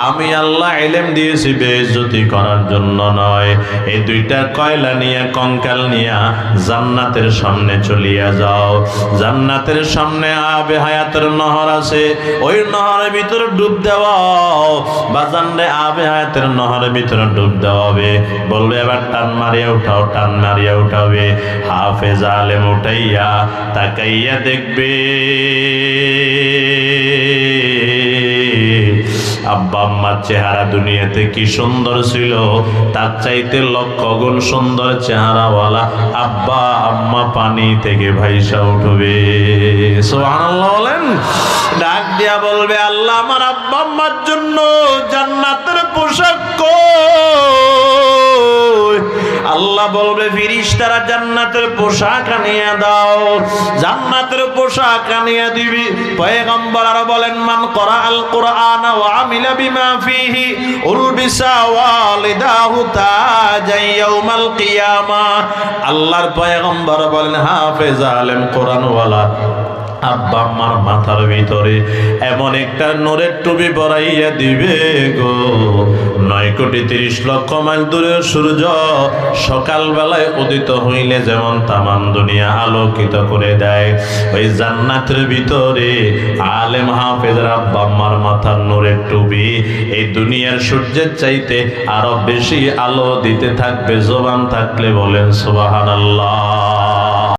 আমি আল্লাহ ইলম দিয়েছি বেইজ্জতি করার জন্য নয়। এই দুইটা কয়লা নিয়ে কঙ্কাল নিয়ে জান্নাতের সামনে চলিয়া যাও। জান্নাতের সামনে আবে হায়াতের নহর আছে, ওই নহরের ভিতরে ডুব দেওয়াও। বাজানরে আবে হায়াতের নহরের ভিতরে ডুব দেওয়াবে, বলবে এবার টান মারিয়া উঠাও, টান মারিয়া উঠাবে। হাফেজ আলেম উঠাইয়া তাকাইয়া দেখবে আব্বা আম্মার চেহারা দুনিয়াতে কি সুন্দর ছিল, তার চাইতে লক্ষ গুণ সুন্দর চেহারাওয়ালা আব্বা আম্মা পানি থেকে ভাইসা উঠবে। সুবহানাল্লাহ বলেন। ডাক দিয়া বলবে আল্লাহ আমার আব্বা আম্মার জন্য জান্নাতের পোশাক কই? আল্লাহ বলবে ফেরেশতারা জান্নাতের পোশাক আনিয়া দাও। জান্নাতের পোশাক আনিয়া দিবি। পয়গম্বর আর বলেন মান করা আল কোরআন ওয়া আমিলা বিমা ফিহি উলবিসা ওয়ালিদাহু তাজাই ইয়াউমাল কিয়ামা। আল্লাহর পয়গম্বর বলেন হাফেজ আলেম কোরআনওয়ালা আব্বা আম্মার মাথার ভিতরে এমন একটা নূরের টুপি পরাইয়া দিবে গো, 9,30,00,000 মাইল দূরের সূর্য সকালবেলায় উদিত হইলে যেমন তামাম দুনিয়া আলোকিত করে দেয়, ওই জান্নাতের ভিতরে আলেম হাফেজের আব্বা আম্মার মাথার নূরের টুপি এই দুনিয়ার সূর্যের চাইতে আরো বেশি আলো দিতে থাকবে। জবান থাকলে বলেন সুবহানাল্লাহ।